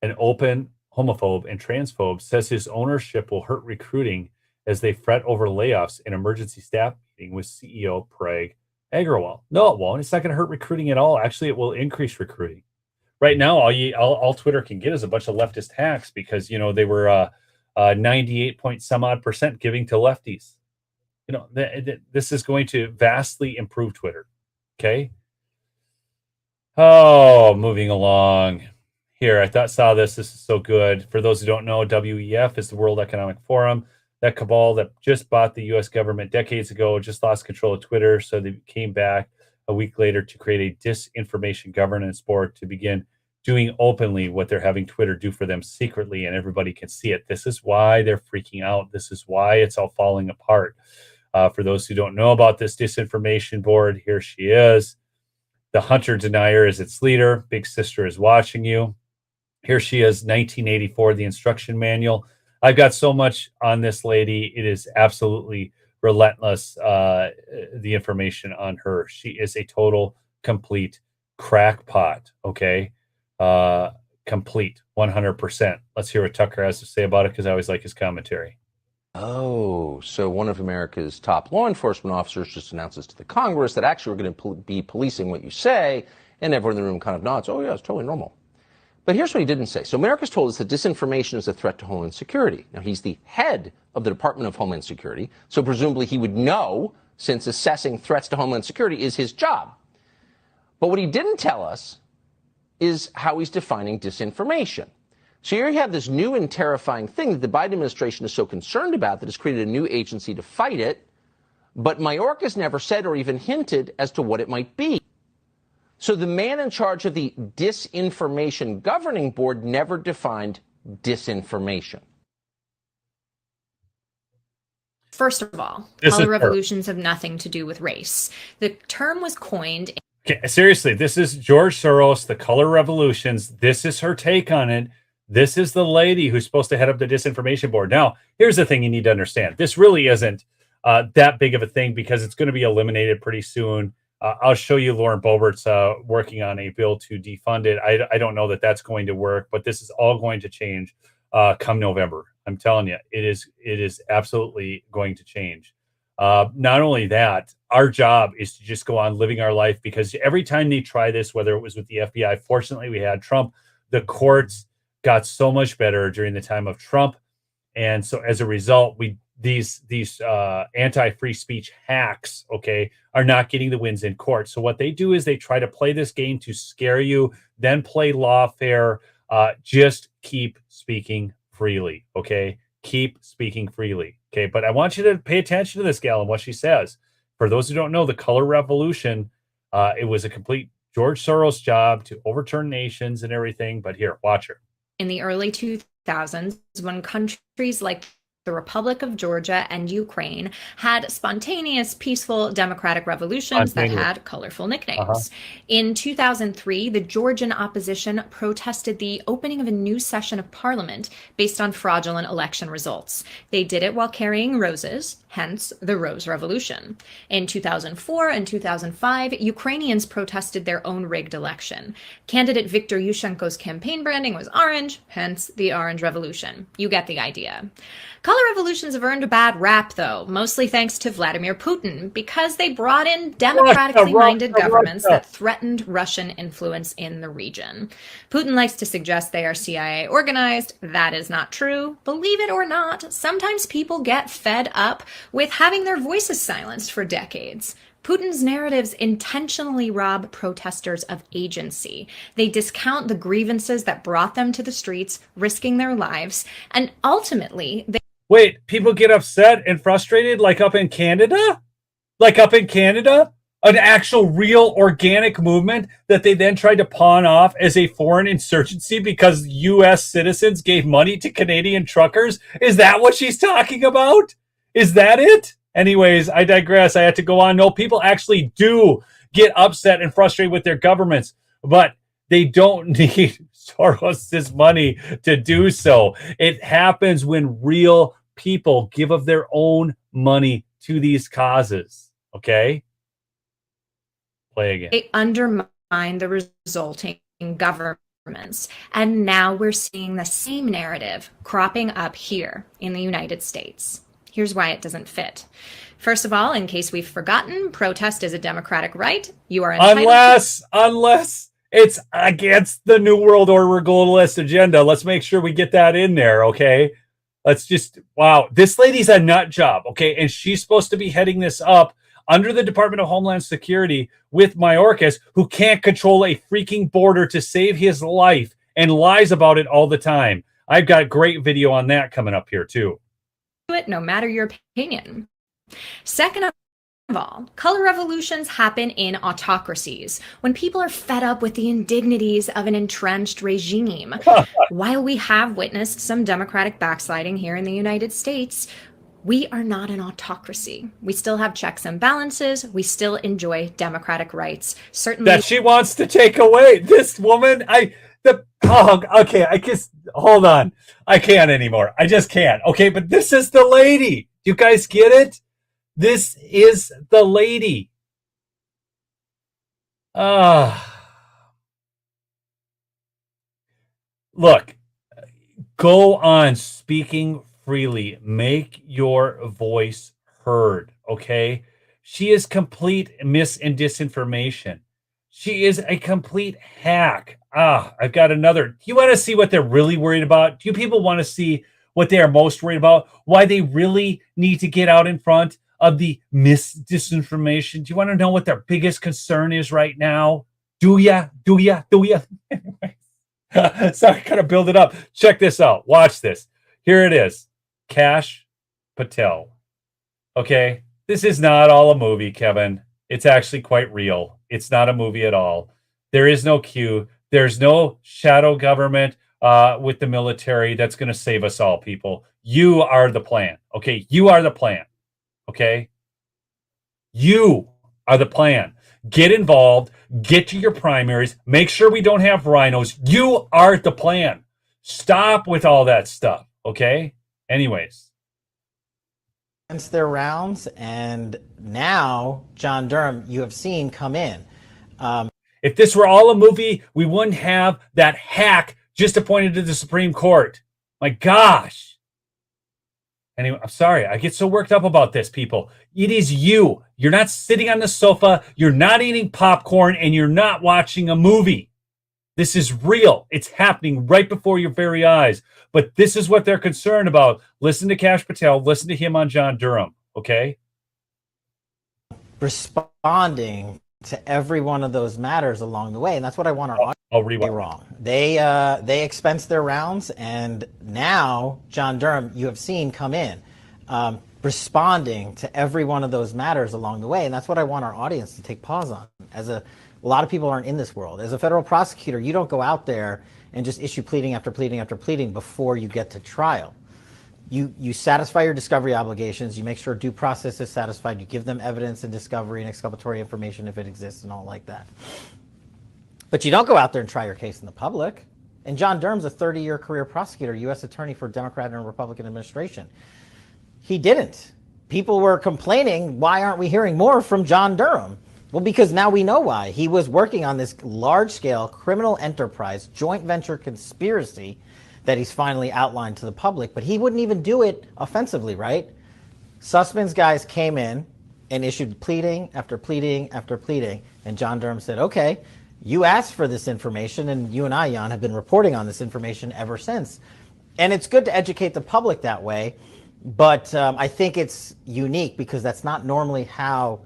An open homophobe and transphobe, says his ownership will hurt recruiting as they fret over layoffs in emergency staff meeting with CEO Parag Agrawal. No, it won't. It's not going to hurt recruiting at all. Actually, it will increase recruiting. Right now, all Twitter can get is a bunch of leftist hacks because they were 98% giving to lefties. This is going to vastly improve Twitter. Okay. Oh, moving along. Here, I saw this. This is so good. For those who don't know, WEF is the World Economic Forum. That cabal that just bought the U.S. government decades ago just lost control of Twitter, so they came back a week later to create a disinformation governance board to begin doing openly what they're having Twitter do for them secretly, and everybody can see it. This is why they're freaking out. This is why it's all falling apart. For those who don't know about this disinformation board, here she is. The Hunter Denier is its leader. Big Sister is watching you. Here she is, 1984, the instruction manual. I've got so much on this lady. It is absolutely relentless, the information on her. She is a total, complete crackpot, okay? Complete, 100%. Let's hear what Tucker has to say about it because I always like his commentary. Oh, so one of America's top law enforcement officers just announces to the Congress that actually we're going to be policing what you say, and everyone in the room kind of nods. Oh, yeah, it's totally normal. But here's what he didn't say. So America's told us that disinformation is a threat to Homeland Security. Now, he's the head of the Department of Homeland Security, so presumably he would know, since assessing threats to Homeland Security is his job. But what he didn't tell us is how he's defining disinformation. So here you have this new and terrifying thing that the Biden administration is so concerned about that has created a new agency to fight it, but Mayorkas never said or even hinted as to what it might be. So the man in charge of the Disinformation Governing Board never defined disinformation. First of all, color revolutions have nothing to do with race. The term was coined. Okay, seriously, this is George Soros, the color revolutions. This is her take on it. This is the lady who's supposed to head up the disinformation board. Now, here's the thing you need to understand. This really isn't that big of a thing because it's going to be eliminated pretty soon. I'll show you Lauren Boebert's working on a bill to defund it. I don't know that that's going to work, but this is all going to change come November. I'm telling you, it is absolutely going to change. Not only that, our job is to just go on living our life, because every time they try this, whether it was with the FBI, fortunately we had Trump, the courts got so much better during the time of Trump. And so as a result, these anti-free speech hacks, okay, are not getting the wins in court. So what they do is they try to play this game to scare you, then play lawfare. Just keep speaking freely, okay? Keep speaking freely, okay? But I want you to pay attention to this gal and what she says. For those who don't know, the color revolution, it was a complete George Soros job to overturn nations and everything. But here, watch her. In the early 2000s, when countries like the Republic of Georgia and Ukraine had spontaneous, peaceful democratic revolutions that had colorful nicknames. In 2003, the Georgian opposition protested the opening of a new session of parliament based on fraudulent election results. They did it while carrying roses, hence the Rose Revolution. In 2004 and 2005, Ukrainians protested their own rigged election. Candidate Viktor Yushchenko's campaign branding was orange, hence the Orange Revolution. You get the idea. Color revolutions have earned a bad rap, though, mostly thanks to Vladimir Putin, because they brought in democratically minded governments that threatened Russian influence in the region. Putin likes to suggest they are CIA organized. That is not true. Believe it or not, sometimes people get fed up with having their voices silenced for decades. Putin's narratives intentionally rob protesters of agency. They discount the grievances that brought them to the streets, risking their lives, and ultimately, Wait, people get upset and frustrated like up in Canada? Like up in Canada? An actual real organic movement that they then tried to pawn off as a foreign insurgency because U.S. citizens gave money to Canadian truckers? Is that what she's talking about? Is that it? Anyways, I digress. I had to go on. No, people actually do get upset and frustrated with their governments, but they don't need Soros' money to do so. It happens when real people give of their own money to these causes. Okay? Play again. They undermine the resulting governments. And now we're seeing the same narrative cropping up here in the United States. Here's why it doesn't fit. First of all, in case we've forgotten, protest is a democratic right. You are entitled unless it's against the New World Order globalist agenda. Let's make sure we get that in there, okay? Let's just, wow, this lady's a nut job, okay? And she's supposed to be heading this up under the Department of Homeland Security with Mayorkas, who can't control a freaking border to save his life and lies about it all the time. I've got great video on that coming up here, too. It, no matter your opinion. Second of all, color revolutions happen in autocracies when people are fed up with the indignities of an entrenched regime. While we have witnessed some democratic backsliding here in the United States, we are not an autocracy. We still have checks and balances. We still enjoy democratic rights. Certainly, that she wants to take away. This woman, okay, I just, hold on. I can't anymore. I just can't. Okay, but this is the lady. You guys get it? This is the lady. Look, go on speaking freely. Make your voice heard, okay? She is complete mis and disinformation. She is a complete hack. I've got another. Do you want to see what they're really worried about? Do you people want to see what they are most worried about? Why they really need to get out in front of the disinformation? Do you want to know what their biggest concern is right now? Do ya? Anyway, sorry, kind of build it up. Check this out. Watch this. Here it is. Kash Patel. Okay, this is not all a movie, Kevin. It's actually quite real. It's not a movie at all. There is no Q. There's no shadow government with the military that's going to save us all, people. You are the plan. Okay, you are the plan. Okay, you are the plan. Get involved. Get to your primaries. Make sure we don't have rhinos. You are the plan. Stop with all that stuff. Okay. Anyways. Their rounds, and now John Durham, you have seen come in. If this were all a movie, we wouldn't have that hack just appointed to the Supreme Court. My gosh. Anyway, I'm sorry. I get so worked up about this, people. It is you. You're not sitting on the sofa. You're not eating popcorn, and you're not watching a movie. This is real. It's happening right before your very eyes. But this is what they're concerned about. Listen to Kash Patel. Listen to him on John Durham. Okay? Responding to every one of those matters along the way, and that's what I want our audience I'll to be rewind. wrong. They expense their rounds, and now John Durham, you have seen come in, responding to every one of those matters along the way, and that's what I want our audience to take pause on. A lot of people aren't in this world. As a federal prosecutor, you don't go out there and just issue pleading after pleading after pleading before you get to trial. You satisfy your discovery obligations, you make sure due process is satisfied, you give them evidence and discovery and exculpatory information if it exists and all like that. But you don't go out there and try your case in the public. And John Durham's a 30-year career prosecutor, U.S. attorney for Democrat and Republican administration. He didn't. People were complaining, why aren't we hearing more from John Durham? Well, because now we know why. He was working on this large-scale criminal enterprise, joint venture conspiracy that he's finally outlined to the public, but he wouldn't even do it offensively, right? Sussman's guys came in and issued pleading after pleading after pleading, and John Durham said, okay, you asked for this information, and you and I, Jan, have been reporting on this information ever since. And it's good to educate the public that way, but I think it's unique because that's not normally how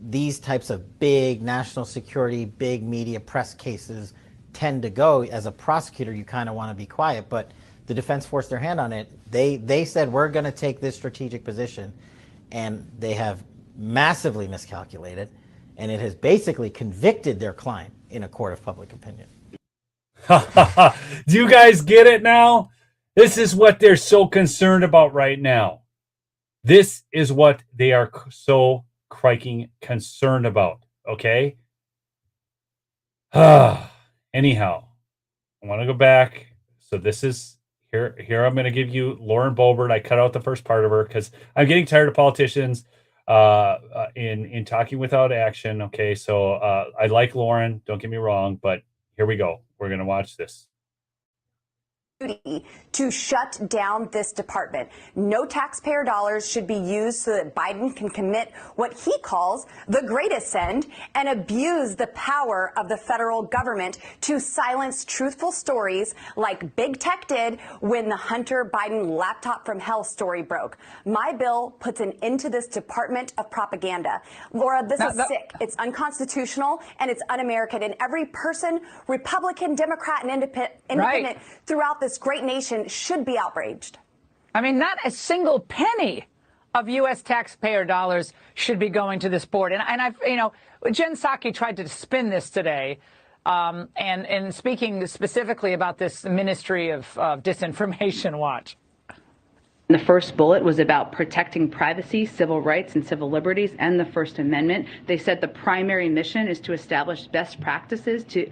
these types of big national security, big media press cases tend to go. As a prosecutor, you kind of want to be quiet, but the defense forced their hand on it. They said, we're going to take this strategic position, and they have massively miscalculated, and it has basically convicted their client in a court of public opinion. Do you guys get it now? This is what they're so concerned about right now. This is what they are so criking concerned about. Okay? Anyhow, I want to go back. So this is here. I'm going to give you Lauren Boebert. I cut out the first part of her because I'm getting tired of politicians in talking without action. Okay, so I like Lauren. Don't get me wrong, but here we go. We're going to watch this. To shut down this department. No taxpayer dollars should be used so that Biden can commit what he calls the great ascend and abuse the power of the federal government to silence truthful stories like Big Tech did when the Hunter Biden laptop from hell story broke. My bill puts an end to this department of propaganda. Laura, this is sick. It's unconstitutional and it's un-American. And every person, Republican, Democrat, and independent throughout this great nation should be outraged. I mean, not a single penny of U.S. taxpayer dollars should be going to this board. And I've, Jen Psaki tried to spin this today, and speaking specifically about this Ministry of Disinformation Watch. The first bullet was about protecting privacy, civil rights, and civil liberties, and the First Amendment. They said the primary mission is to establish best practices to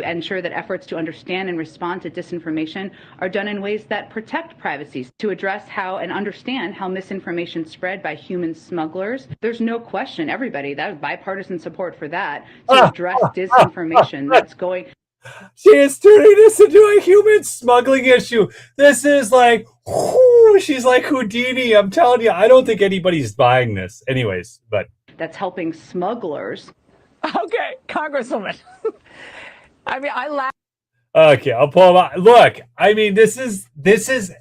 ensure that efforts to understand and respond to disinformation are done in ways that protect privacy, to address how and understand how misinformation spread by human smugglers. There's no question, everybody, that was bipartisan support for that, to address disinformation that's going. She is turning this into a human smuggling issue. This is like, she's like Houdini. I'm telling you, I don't think anybody's buying this. Anyways, but that's helping smugglers. Okay, Congresswoman. I mean, I laugh. Okay, I'll pull them out. Look, I mean, this is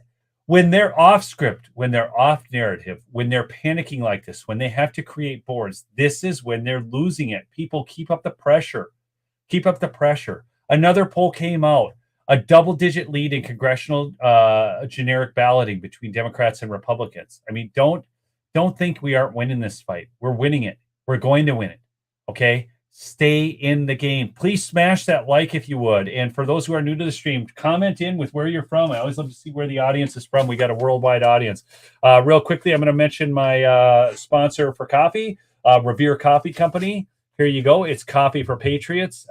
when they're off script, when they're off narrative, when they're panicking like this, when they have to create boards. This is when they're losing it. People, keep up the pressure. Keep up the pressure. Another poll came out, a double-digit lead in congressional generic balloting between Democrats and Republicans. I mean, don't think we aren't winning this fight. We're winning it. We're going to win it. Okay? Stay in the game. Please smash that like if you would. And for those who are new to the stream, comment in with where you're from. I always love to see where the audience is from. We got a worldwide audience. Real quickly, I'm going to mention my sponsor for coffee, Revere Coffee Company. Here you go. It's Coffee for Patriots.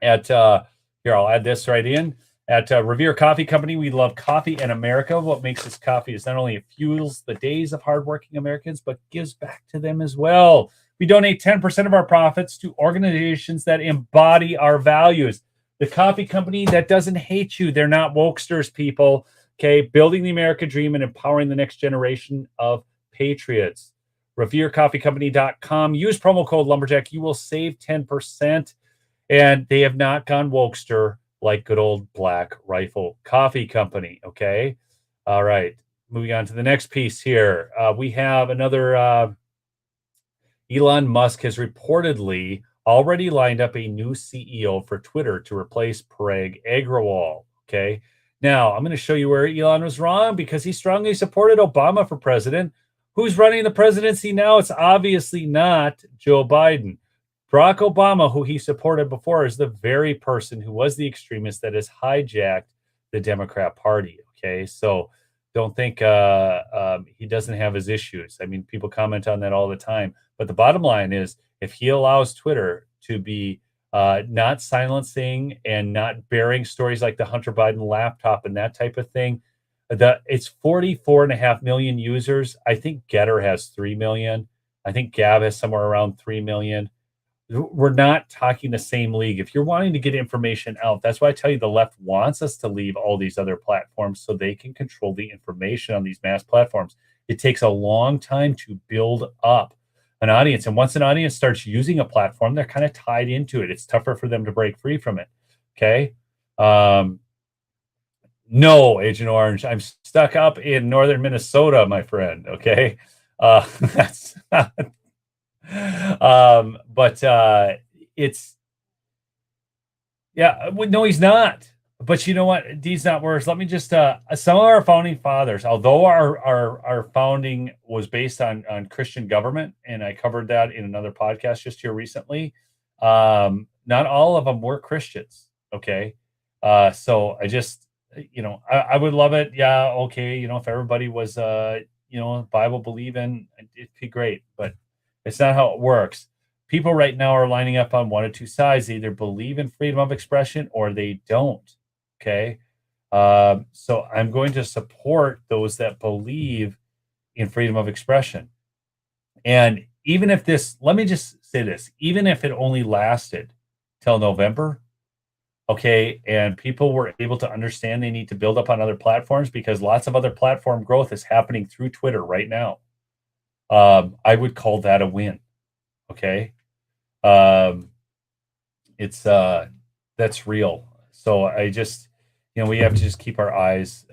Here, I'll add this right in. At Revere Coffee Company, we love coffee in America. What makes this coffee is not only it fuels the days of hardworking Americans, but gives back to them as well. We donate 10% of our profits to organizations that embody our values. The coffee company that doesn't hate you. They're not wokesters, people. Okay, building the American dream and empowering the next generation of patriots. RevereCoffeeCompany.com. Use promo code Lumberjack. You will save 10%. And they have not gone wokester like good old Black Rifle Coffee Company. Okay. All right. Moving on to the next piece here. We have another Elon Musk has reportedly already lined up a new CEO for Twitter to replace Parag Agrawal. Okay. Now, I'm going to show you where Elon was wrong because he strongly supported Obama for president. Who's running the presidency now? It's obviously not Joe Biden. Barack Obama, who he supported before, is the very person who was the extremist that has hijacked the Democrat Party. Okay, so don't think he doesn't have his issues. I mean, people comment on that all the time. But the bottom line is, if he allows Twitter to be not silencing and not bearing stories like the Hunter Biden laptop and that type of thing, it's 44.5 million users. I think Getter has 3 million. I think Gab has somewhere around 3 million. We're not talking the same league. If you're wanting to get information out, that's why I tell you the left wants us to leave all these other platforms so they can control the information on these mass platforms. It takes a long time to build up an audience. And once an audience starts using a platform, they're kind of tied into it. It's tougher for them to break free from it. Okay. No, Agent Orange, I'm stuck up in northern Minnesota, my friend. Okay. That's not, it's, yeah, no, he's not. But you know what? D's not worse. Let me just, some of our founding fathers, although our founding was based on Christian government, and I covered that in another podcast just here recently, not all of them were Christians. Okay. So I just, I would love it. Yeah. Okay. If everybody was, Bible believing, it'd be great, but it's not how it works. People right now are lining up on one of two sides. They either believe in freedom of expression or they don't. Okay. So I'm going to support those that believe in freedom of expression. And even if let me just say this, even if it only lasted till November, okay, and people were able to understand they need to build up on other platforms because lots of other platform growth is happening through Twitter right now. I would call that a win. Okay. That's real. So I just, we have to just keep our eyes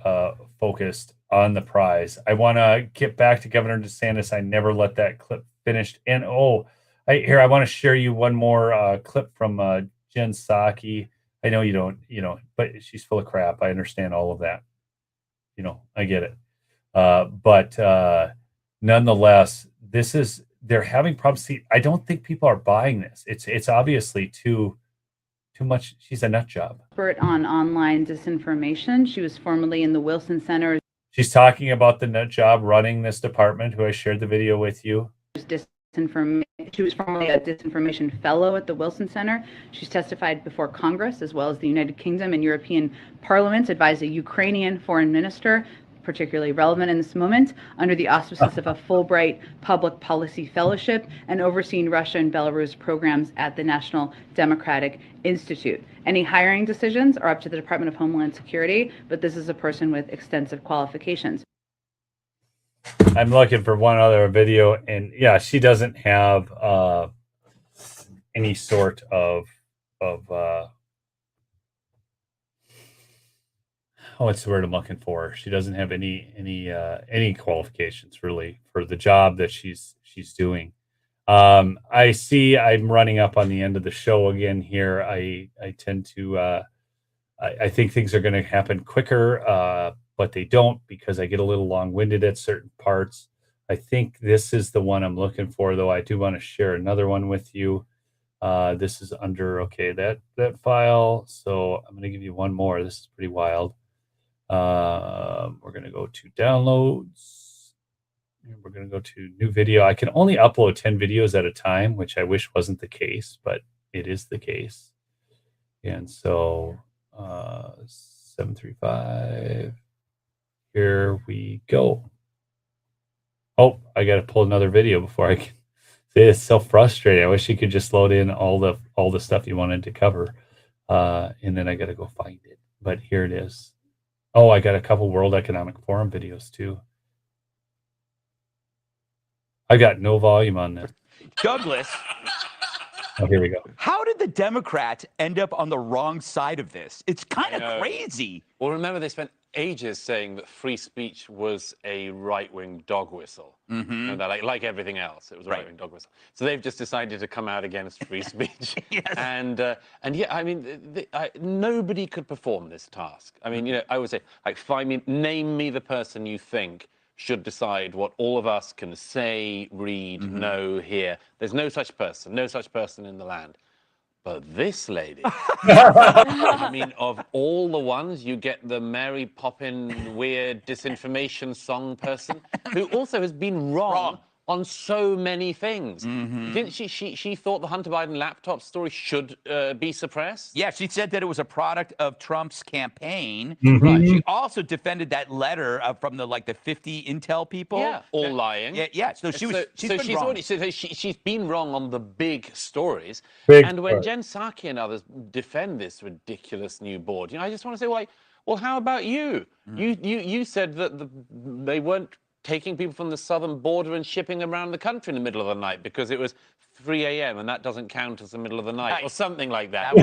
focused on the prize. I want to get back to Governor DeSantis. I never let that clip finished. And I want to share you one more clip from Jen Psaki. I know you don't, but she's full of crap. I understand all of that. I get it. But nonetheless, they're having problems. See, I don't think people are buying this. It's obviously too much. She's a nut job. Expert on online disinformation. She was formerly in the Wilson Center. She's talking about the nut job running this department, who I shared the video with you. She was formerly a disinformation fellow at the Wilson Center. She's testified before Congress as well as the United Kingdom and European parliaments, advised a Ukrainian foreign minister, particularly relevant in this moment, under the auspices of a Fulbright Public Policy Fellowship, and overseeing Russia and Belarus programs at the National Democratic Institute. Any hiring decisions are up to the Department of Homeland Security, but this is a person with extensive qualifications. I'm looking for one other video, and yeah, she doesn't have any sort of what's the word I'm looking for? She doesn't have any qualifications really for the job that she's doing. I see I'm running up on the end of the show again here. I tend to I think things are going to happen quicker, but they don't because I get a little long-winded at certain parts. I think this is the one I'm looking for, though. I do want to share another one with you. This is under that file. So I'm going to give you one more. This is pretty wild. We're going to go to downloads. We're going to go to new video. I can only upload 10 videos at a time, which I wish wasn't the case, but it is the case. And so 735. Here we go. Oh, I got to pull another video before I can. See, it's so frustrating. I wish you could just load in all the stuff you wanted to cover, and then I got to go find it. But here it is. Oh, I got a couple World Economic Forum videos too. I got no volume on this. Douglas, Oh, here we go. how did the Democrats end up on the wrong side of this? It's kind of crazy. Well, remember, they spent ages saying that free speech was a right-wing dog whistle. Mm-hmm. And that, like everything else, it was a right-wing dog whistle. So they've just decided to come out against free speech. Yes. And yeah, I mean, nobody could perform this task. I mean, you know, I would say, like, name me the person you think should decide what all of us can say, read, know, hear. There's no such person in the land. But this lady, I mean, of all the ones, you get the Mary Poppin weird disinformation song person, who also has been wrong on so many things. Didn't she thought the Hunter Biden laptop story should be suppressed? Yeah, she said that it was a product of Trump's campaign. Mhm. She also defended that letter from the 50 Intel people. Yeah, all lying. Yeah. So she's been wrong. She's been wrong on the big stories. Big And when story. Jen Psaki and others defend this ridiculous new board, you know, I just want to say, well, how about you? You said that they weren't taking people from the southern border and shipping them around the country in the middle of the night because it was 3 a.m. and that doesn't count as the middle of the night or something like that.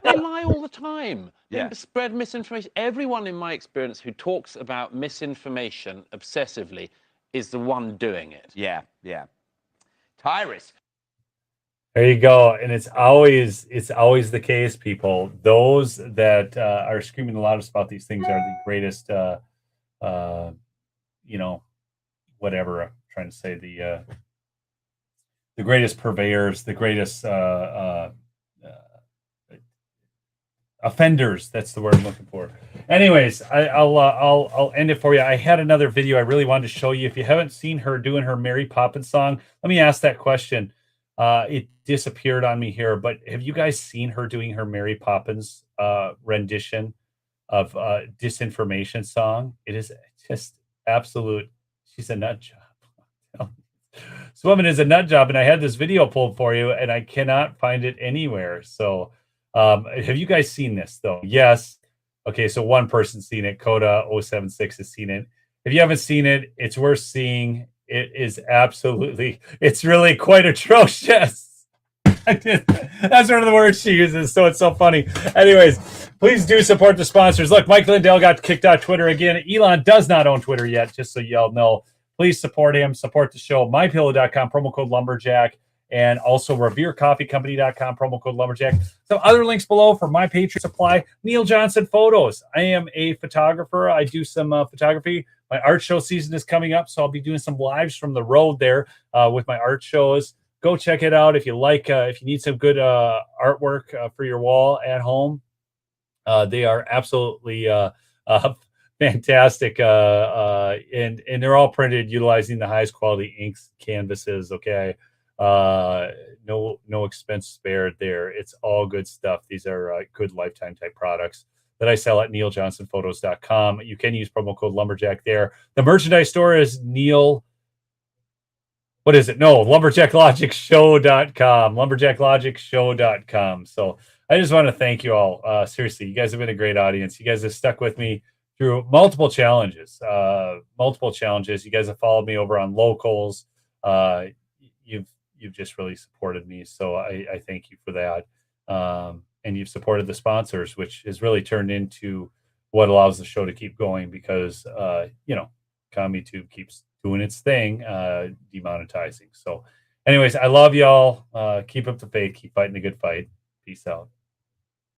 They lie all the time. They spread misinformation. Everyone in my experience who talks about misinformation obsessively is the one doing it. Yeah. Tyrus. There you go. And it's always the case, people. Those that are screaming the loudest about these things are the greatest, you know, whatever I'm trying to say, the greatest purveyors, the greatest offenders. That's the word I'm looking for. Anyways, I'll end it for you. I had another video I really wanted to show you. If you haven't seen her doing her Mary Poppins song, let me ask that question. It disappeared on me here, but have you guys seen her doing her Mary Poppins rendition of disinformation song? It is just absolute. She's a nut job. This woman is a nut job, and I had this video pulled for you, and I cannot find it anywhere. So, have you guys seen this though? Yes. Okay, so one person's seen it. Coda076 has seen it. If you haven't seen it, it's worth seeing. It is absolutely. It's really quite atrocious. That's one of the words she uses, so it's so funny. Anyways, please do support the sponsors. Look, Mike Lindell got kicked out of Twitter again. Elon does not own Twitter yet, just so y'all know. Please support him. Support the show. MyPillow.com, promo code Lumberjack. And also RevereCoffeeCompany.com, promo code Lumberjack. Some other links below for my Patriot Supply. Neil Johnson Photos. I am a photographer. I do some photography. My art show season is coming up, so I'll be doing some lives from the road there with my art shows. Go check it out if you like. If you need some good artwork for your wall at home, they are absolutely fantastic. And they're all printed utilizing the highest quality inks, canvases. Okay, no expense spared there. It's all good stuff. These are good lifetime type products that I sell at neiljohnsonphotos.com. You can use promo code Lumberjack there. The merchandise store is LumberjackLogicShow.com. LumberjackLogicShow.com. So I just want to thank you all. Seriously, you guys have been a great audience. You guys have stuck with me through multiple challenges. You guys have followed me over on Locals. You've just really supported me. So I thank you for that. And you've supported the sponsors, which has really turned into what allows the show to keep going because, CommuTube keeps doing its thing, demonetizing. So anyways, I love y'all. Keep up the faith. Keep fighting the good fight. Peace out.